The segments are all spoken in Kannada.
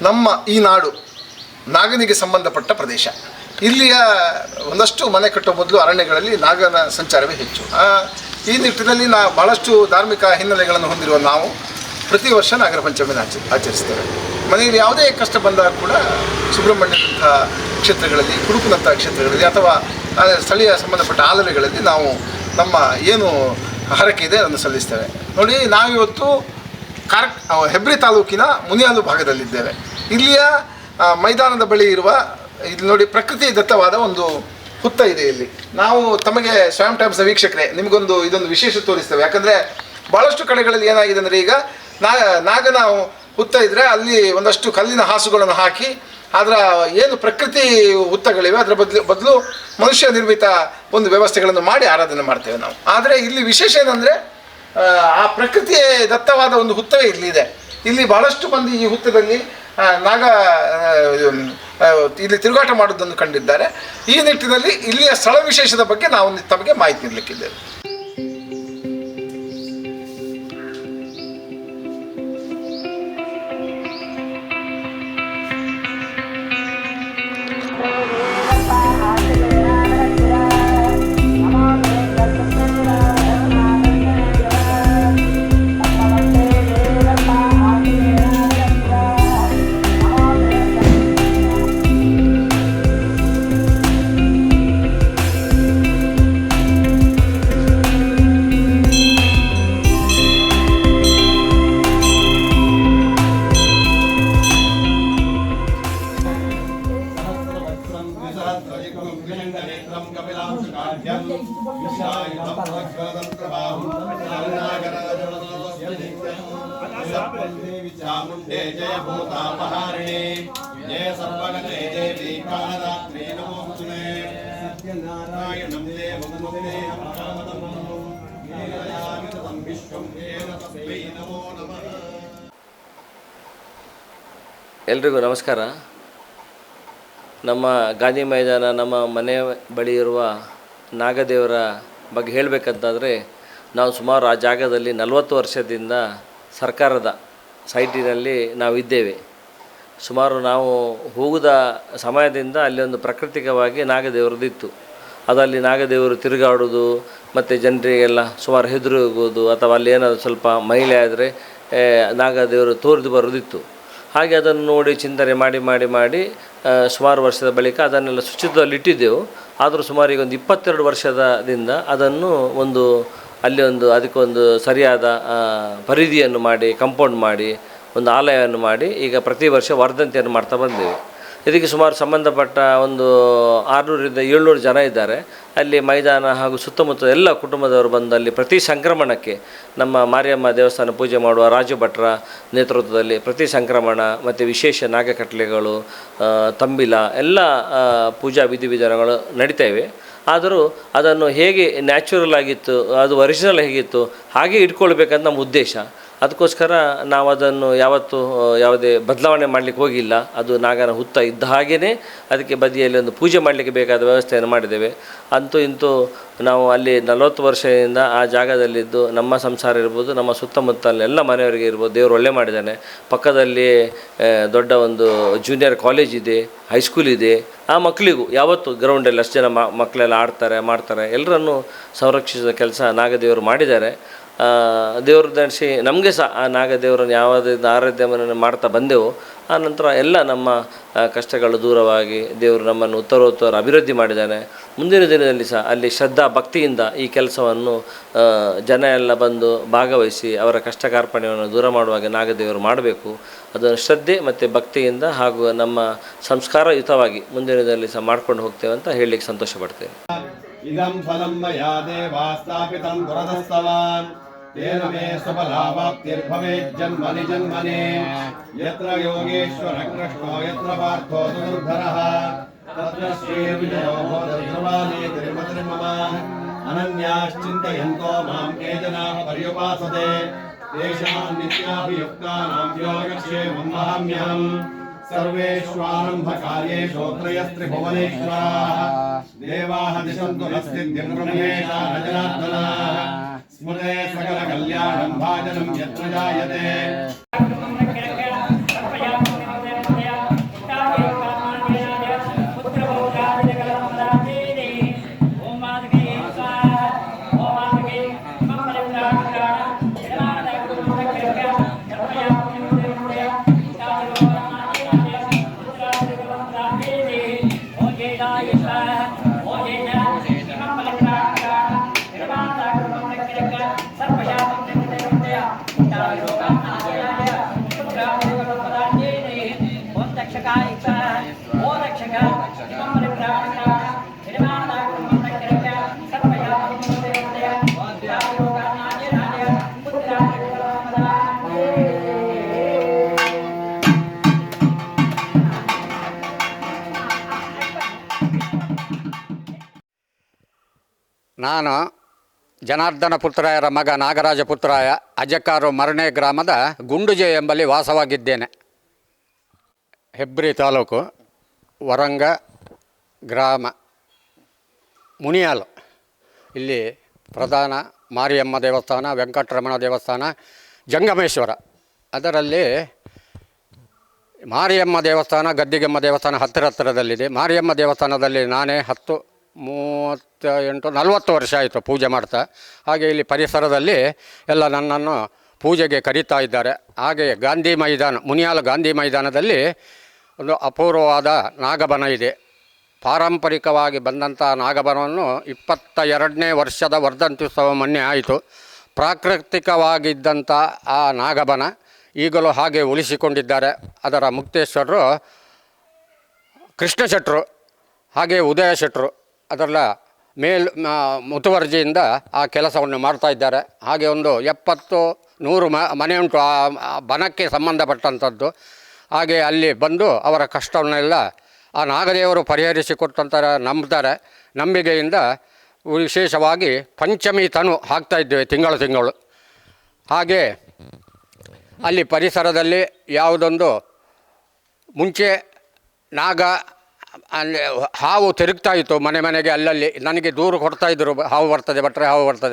ನಮ್ಮ ಈ ನಾಡು ನಾಗನಿಗೆ ಸಂಬಂಧಪಟ್ಟ ಪ್ರದೇಶ. ಇಲ್ಲಿಯ ಒಂದಷ್ಟು ಮನೆ ಕಟ್ಟುವ ಮೊದಲು ಅರಣ್ಯಗಳಲ್ಲಿ ನಾಗನ ಸಂಚಾರವೇ ಹೆಚ್ಚು. ಈ ನಿಟ್ಟಿನಲ್ಲಿ ಭಾಳಷ್ಟು ಧಾರ್ಮಿಕ ಹಿನ್ನೆಲೆಗಳನ್ನು ಹೊಂದಿರುವ ನಾವು ಪ್ರತಿ ವರ್ಷ ನಾಗರ ಪಂಚಮಿನ ಆಚರಿಸ್ತೇವೆ. ಮನೆಯಲ್ಲಿ ಯಾವುದೇ ಕಷ್ಟ ಬಂದಾಗ ಕೂಡ ಸುಬ್ರಹ್ಮಣ್ಯದಂಥ ಕ್ಷೇತ್ರಗಳಲ್ಲಿ, ಕುಡುಪುನಂಥ ಕ್ಷೇತ್ರಗಳಲ್ಲಿ ಅಥವಾ ಸ್ಥಳೀಯ ಸಂಬಂಧಪಟ್ಟ ಆಲಯಗಳಲ್ಲಿ ನಾವು ನಮ್ಮ ಏನು ಹರಕೆ ಇದೆ ಅದನ್ನು ಸಲ್ಲಿಸ್ತೇವೆ. ನೋಡಿ, ನಾವಿವತ್ತು ಹೆಬ್ರಿ ತಾಲೂಕಿನ ಮುನಿಯಾಲು ಭಾಗದಲ್ಲಿದ್ದೇವೆ. ಇಲ್ಲಿಯ ಮೈದಾನದ ಬಳಿ ಇರುವ ಇಲ್ಲಿ ನೋಡಿ, ಪ್ರಕೃತಿ ದತ್ತವಾದ ಒಂದು ಹುತ್ತ ಇದೆ. ಇಲ್ಲಿ ನಾವು ತಮಗೆ ಸ್ವಯಂ ಟೈಮ್ಸ್ನ ವೀಕ್ಷಕರೇ ಇದೊಂದು ವಿಶೇಷ ತೋರಿಸ್ತೇವೆ. ಯಾಕಂದರೆ ಭಾಳಷ್ಟು ಕಡೆಗಳಲ್ಲಿ ಏನಾಗಿದೆ ಅಂದರೆ, ಈಗ ನಾಗನ ಹುತ್ತ ಇದ್ದರೆ ಅಲ್ಲಿ ಒಂದಷ್ಟು ಕಲ್ಲಿನ ಹಾಸುಗಳನ್ನು ಹಾಕಿ ಅದರ ಏನು ಪ್ರಕೃತಿ ಹುತ್ತಗಳಿವೆ ಅದರ ಬದಲು ಮನುಷ್ಯ ನಿರ್ಮಿತ ಒಂದು ವ್ಯವಸ್ಥೆಗಳನ್ನು ಮಾಡಿ ಆರಾಧನೆ ಮಾಡ್ತೇವೆ ನಾವು. ಆದರೆ ಇಲ್ಲಿ ವಿಶೇಷ ಏನಂದರೆ, ಆ ಪ್ರಕೃತಿಯ ದತ್ತವಾದ ಒಂದು ಹುತ್ತವೇ ಇಲ್ಲಿದೆ. ಇಲ್ಲಿ ಬಹಳಷ್ಟು ಮಂದಿ ಈ ಹುತ್ತದಲ್ಲಿ ಇಲ್ಲಿ ತಿರುಗಾಟ ಮಾಡೋದನ್ನು ಕಂಡಿದ್ದಾರೆ. ಈ ನಿಟ್ಟಿನಲ್ಲಿ ಇಲ್ಲಿಯ ಸ್ಥಳ ವಿಶೇಷದ ಬಗ್ಗೆ ನಾವು ತಮಗೆ ಮಾಹಿತಿ ನೀಡಲಿಕ್ಕಿದ್ದೇವೆ. चामुंडे जय भूतापहारिणे जय सर्वगते देवी कालरात्रि नमोस्तुते सत्यनारायणं देवं वन्दे परमपदं नीलयामितं विश्वं येन तस्मै नमो नमः. ಎಲ್ರಿಗೂ ನಮಸ್ಕಾರ. ನಮ್ಮ ಗಾಂಧಿ ಮೈದಾನ, ನಮ್ಮ ಮನೆ ಬಳಿ ಇರುವ ನಾಗದೇವರ ಬಗ್ಗೆ ಹೇಳಬೇಕಂತಾದರೆ, ನಾವು ಸುಮಾರು ಆ ಜಾಗದಲ್ಲಿ 40 ವರ್ಷದಿಂದ ಸರ್ಕಾರದ ಸೈಟಿನಲ್ಲಿ ನಾವಿದ್ದೇವೆ. ಸುಮಾರು ನಾವು ಹೋಗುದ ಸಮಯದಿಂದ ಅಲ್ಲಿ ಒಂದು ಪ್ರಾಕೃತಿಕವಾಗಿ ನಾಗದೇವರದಿತ್ತು. ಅದಲ್ಲಿ ನಾಗದೇವರು ತಿರುಗಾಡೋದು ಮತ್ತು ಜನರಿಗೆಲ್ಲ ಸುಮಾರು ಹೆದರೋಗೋದು, ಅಥವಾ ಅಲ್ಲಿ ಏನಾದರೂ ಸ್ವಲ್ಪ ಮಹಿಳೆ ಆದರೆ ನಾಗದೇವರು ತೋರಿದು ಬರೋದಿತ್ತು. ಹಾಗೆ ಅದನ್ನು ನೋಡಿ ಚಿಂತನೆ ಮಾಡಿ ಸುಮಾರು ವರ್ಷದ ಬಳಿಕ ಅದನ್ನೆಲ್ಲ ಶುಚಿತ್ವದಲ್ಲಿ ಇಟ್ಟಿದ್ದೆವು. ಆದರೂ ಸುಮಾರು ಈಗ ಒಂದು 22 ವರ್ಷದಿಂದ ಅದನ್ನು ಅದಕ್ಕೊಂದು ಸರಿಯಾದ ಪರಿಧಿಯನ್ನು ಮಾಡಿ, ಕಾಂಪೌಂಡ್ ಮಾಡಿ, ಒಂದು ಆಲಯವನ್ನು ಮಾಡಿ ಈಗ ಪ್ರತಿ ವರ್ಷ ವರ್ಧಂತಿಯನ್ನು ಮಾಡ್ತಾ ಬಂದೇವೆ. ಇದಕ್ಕೆ ಸುಮಾರು ಸಂಬಂಧಪಟ್ಟ ಒಂದು 600ರಿಂದ 700 ಜನ ಇದ್ದಾರೆ. ಅಲ್ಲಿ ಮೈದಾನ ಹಾಗೂ ಸುತ್ತಮುತ್ತ ಎಲ್ಲ ಕುಟುಂಬದವರು ಬಂದು ಅಲ್ಲಿ ಪ್ರತಿ ಸಂಕ್ರಮಣಕ್ಕೆ ನಮ್ಮ ಮಾರಿಯಮ್ಮ ದೇವಸ್ಥಾನ ಪೂಜೆ ಮಾಡುವ ರಾಜು ಭಟ್ರ ನೇತೃತ್ವದಲ್ಲಿ ಪ್ರತಿ ಸಂಕ್ರಮಣ ಮತ್ತು ವಿಶೇಷ ನಾಗಕಟ್ಲೆಗಳು, ತಂಬಿಲ ಎಲ್ಲ ಪೂಜಾ ವಿಧಿವಿಧಾನಗಳು ನಡೀತಾ ಇವೆ. ಆದರೂ ಅದನ್ನು ಹೇಗೆ ನ್ಯಾಚುರಲ್ ಆಗಿತ್ತು, ಅದು ಒರಿಜಿನಲ್ ಹೇಗಿತ್ತು ಹಾಗೆ ಇಟ್ಕೊಳ್ಬೇಕಂತ ನಮ್ಮ ಉದ್ದೇಶ. ಅದಕ್ಕೋಸ್ಕರ ನಾವು ಅದನ್ನು ಯಾವತ್ತೂ ಯಾವುದೇ ಬದಲಾವಣೆ ಮಾಡಲಿಕ್ಕೆ ಹೋಗಿಲ್ಲ. ಅದು ನಾಗನ ಹುತ್ತ ಇದ್ದ ಹಾಗೆಯೇ ಅದಕ್ಕೆ ಬದಿಯಲ್ಲಿ ಒಂದು ಪೂಜೆ ಮಾಡಲಿಕ್ಕೆ ಬೇಕಾದ ವ್ಯವಸ್ಥೆಯನ್ನು ಮಾಡಿದ್ದೇವೆ. ಅಂತೂ ಇಂತೂ ನಾವು ಅಲ್ಲಿ 40 ವರ್ಷದಿಂದ ಆ ಜಾಗದಲ್ಲಿದ್ದು ನಮ್ಮ ಸಂಸಾರ ಇರ್ಬೋದು, ನಮ್ಮ ಸುತ್ತಮುತ್ತಲೆಲ್ಲ ಮನೆಯವರಿಗೆ ಇರ್ಬೋದು, ದೇವರು ಒಳ್ಳೆ ಮಾಡಿದ್ದಾನೆ. ಪಕ್ಕದಲ್ಲಿ ದೊಡ್ಡ ಒಂದು ಜೂನಿಯರ್ ಕಾಲೇಜ್ ಇದೆ, ಹೈಸ್ಕೂಲ್ ಇದೆ. ಆ ಮಕ್ಕಳಿಗೂ ಯಾವತ್ತು ಗ್ರೌಂಡಲ್ಲಿ ಅಷ್ಟು ಜನ ಮಕ್ಕಳೆಲ್ಲ ಮಾಡ್ತಾರೆ. ಎಲ್ಲರನ್ನೂ ಸಂರಕ್ಷಿಸಿದ ಕೆಲಸ ನಾಗದೇವರು ಮಾಡಿದ್ದಾರೆ. ದೇವರು ಧರಿಸಿ ನಮಗೆ ಸಹ ಆ ನಾಗದೇವರನ್ನು ಯಾವುದೇ ಆರಾಧ್ಯವನ್ನು ಮಾಡ್ತಾ ಬಂದೆವು. ಆ ನಂತರ ಎಲ್ಲ ನಮ್ಮ ಕಷ್ಟಗಳು ದೂರವಾಗಿ ದೇವರು ನಮ್ಮನ್ನು ಉತ್ತರೋತ್ತರ ಅಭಿವೃದ್ಧಿ ಮಾಡಿದ್ದಾನೆ. ಮುಂದಿನ ದಿನದಲ್ಲಿ ಸಹ ಅಲ್ಲಿ ಶ್ರದ್ಧಾ ಭಕ್ತಿಯಿಂದ ಈ ಕೆಲಸವನ್ನು ಜನ ಎಲ್ಲ ಬಂದು ಭಾಗವಹಿಸಿ ಅವರ ಕಷ್ಟ ಕಾರ್ಪಣ್ಯವನ್ನು ದೂರ ಮಾಡುವಾಗ ನಾಗದೇವರು ಮಾಡಬೇಕು. ಅದನ್ನು ಶ್ರದ್ಧೆ ಮತ್ತು ಭಕ್ತಿಯಿಂದ ಹಾಗೂ ನಮ್ಮ ಸಂಸ್ಕಾರಯುತವಾಗಿ ಮುಂದಿನ ದಿನದಲ್ಲಿ ಸಹ ಮಾಡ್ಕೊಂಡು ಹೋಗ್ತೇವೆ ಅಂತ ಹೇಳಲಿಕ್ಕೆ ಸಂತೋಷ ಪಡ್ತೇವೆ. ಇದಂ ಫಲಂ ಮಯಾ ದೇವಾ ಸ್ಥಾಪಿತಂ ಪುರತಸ್ತವಾನ್ ತೇನ ಮೇ ಸಫಲಾವಾಪ್ತಿರ್ಭವೇತ್ ಜನ್ಮನಿ ಜನ್ಮನೆ ಯತ್ರ ಯೋಗೇಶ್ವರ ಕೃಷ್ಣೋ ಯತ್ರ ಪಾರ್ಥೋ ದುರ್ಧರಃ ತತ್ರ ಶ್ರೀರ್ವಿಜಯೋ ಭೋದರ್ಧವಾನೇ ತಿರುಮತಿರ್ಮಮ ಅನನ್ಯಾಶ್ಚಿಂತಯಂತೋ ಮಾಂ ಯೇ ಜನಾಃ ಪರ್ಯುಪಾಸತೆ ತೇಷಾಂ ನಿತ್ಯಾಭಿಯುಕ್ತಾನಾಂ ಯೋಗಕ್ಷೇಮಂ ವಹಾಮ್ಯಹಂ सर्वेष्वारम्भकार्येषु त्रयस्त्रिभुवनेश्वराः देवाः दिशन्तु नस्तिद्यं ब्रह्मेशाः जनार्दनाः स्मृते सकलकल्याणं भाजनं यत्र जायते ನಾನು ಜನಾರ್ದನ ಪುತ್ರರಾಯರ ಮಗ ನಾಗರಾಜ ಪುತ್ರರಾಯ ಅಜಕಾರು ಮರणे ಗ್ರಾಮದ ಗುಂಡುಜೆ ಎಂಬಲ್ಲಿ ವಾಸವಾಗಿದ್ದೇನೆ. ಹೆಬ್ರಿ ತಾಲೂಕು, ವರಂಗ ಗ್ರಾಮ, ಮುನಿಯಾಲು. ಇಲ್ಲಿ ಪ್ರಧಾನ ಮಾರಿಯಮ್ಮ ದೇವಸ್ಥಾನ, ವೆಂಕಟರಮಣ ದೇವಸ್ಥಾನ, ಜಂಗಮೇಶ್ವರ. ಅದರಲ್ಲಿ ಮಾರಿಯಮ್ಮ ದೇವಸ್ಥಾನ, ಗದ್ದಿಗೆಮ್ಮ ದೇವಸ್ಥಾನ ಹತ್ತಿರದಲ್ಲಿದೆ. ಮಾರಿಯಮ್ಮ ದೇವಸ್ಥಾನದಲ್ಲಿ ನಾನೇ 40 ವರ್ಷ ಆಯಿತು ಪೂಜೆ ಮಾಡ್ತಾ. ಹಾಗೆ ಇಲ್ಲಿ ಪರಿಸರದಲ್ಲಿ ಎಲ್ಲ ನನ್ನನ್ನು ಪೂಜೆಗೆ ಕರೀತಾ ಇದ್ದಾರೆ. ಹಾಗೆ ಗಾಂಧಿ ಮೈದಾನ, ಮುನಿಯಾಲ ಗಾಂಧಿ ಮೈದಾನದಲ್ಲಿ ಒಂದು ಅಪೂರ್ವವಾದ ನಾಗಬನ ಇದೆ. ಪಾರಂಪರಿಕವಾಗಿ ಬಂದಂಥ ನಾಗಬನವನ್ನು 22ನೇ ವರ್ಷದ ವರ್ಧಂತ್ಯುತ್ಸವ ಮೊನ್ನೆ ಆಯಿತು. ಪ್ರಾಕೃತಿಕವಾಗಿದ್ದಂಥ ಆ ನಾಗಬನ ಈಗಲೂ ಹಾಗೆ ಉಳಿಸಿಕೊಂಡಿದ್ದಾರೆ. ಅದರ ಮುಕ್ತೇಶ್ವರರು ಕೃಷ್ಣ ಶೆಟ್ಟರು, ಹಾಗೆ ಉದಯ ಶೆಟ್ಟರು ಅದರ ಮುತುವರ್ಜಿಯಿಂದ ಆ ಕೆಲಸವನ್ನು ಮಾಡ್ತಾ ಇದ್ದಾರೆ. ಹಾಗೆ ಒಂದು 70-100 ಮನೆ ಉಂಟು ಆ ಬನಕ್ಕೆ ಸಂಬಂಧಪಟ್ಟಂಥದ್ದು. ಹಾಗೆ ಅಲ್ಲಿ ಬಂದು ಅವರ ಕಷ್ಟವನ್ನೆಲ್ಲ ಆ ನಾಗದೇವರು ಪರಿಹರಿಸಿಕೊಟ್ಟಂತಾರೆ ನಂಬ್ತಾರೆ. ನಂಬಿಕೆಯಿಂದ ವಿಶೇಷವಾಗಿ ಪಂಚಮಿ ತನು ಹಾಕ್ತಾಯಿದ್ದೇವೆ ತಿಂಗಳು. ಹಾಗೆ ಅಲ್ಲಿ ಪರಿಸರದಲ್ಲಿ ಯಾವುದೊಂದು ಮುಂಚೆ ನಾಗ ಅಲ್ಲಿ ಹಾವು ತಿರುಗ್ತಾ ಇತ್ತು ಮನೆಗೆ, ಅಲ್ಲಲ್ಲಿ ನನಗೆ ದೂರು ಕೊಡ್ತಾಯಿದ್ರು, ಹಾವು ಬರ್ತದೆ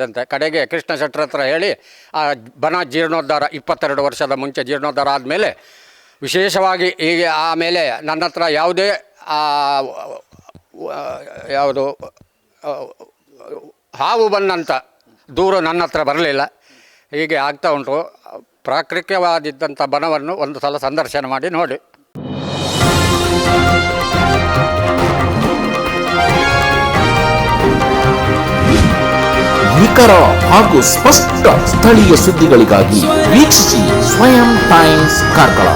ಅಂತ. ಕಡೆಗೆ ಕೃಷ್ಣ ಶೆಟ್ಟರ ಹತ್ರ ಹೇಳಿ ಆ ಬನ ಜೀರ್ಣೋದ್ಧಾರ 22 ವರ್ಷದ ಮುಂಚೆ ಜೀರ್ಣೋದ್ಧಾರ ಆದಮೇಲೆ ವಿಶೇಷವಾಗಿ ಈಗ ಆಮೇಲೆ ನನ್ನ ಹತ್ರ ಯಾವುದೇ ಯಾವುದು ಹಾವು ಬಂದಂಥ ದೂರು ನನ್ನ ಹತ್ರ ಬರಲಿಲ್ಲ. ಹೀಗೆ ಆಗ್ತಾ ಉಂಟು. ಪ್ರಾಕೃತಿಕವಾದಿದ್ದಂಥ ಬನವನ್ನು ಒಂದು ಸಲ ಸಂದರ್ಶನ ಮಾಡಿ ನೋಡಿ. ನಿಖರ ಹಾಗೂ ಸ್ಪಷ್ಟ ಸ್ಥಳೀಯ ಸುದ್ದಿಗಳಿಗಾಗಿ ವೀಕ್ಷಿಸಿ ಸ್ವಯಂ ಟೈಮ್ಸ್ ಕಾರ್ಕಳ.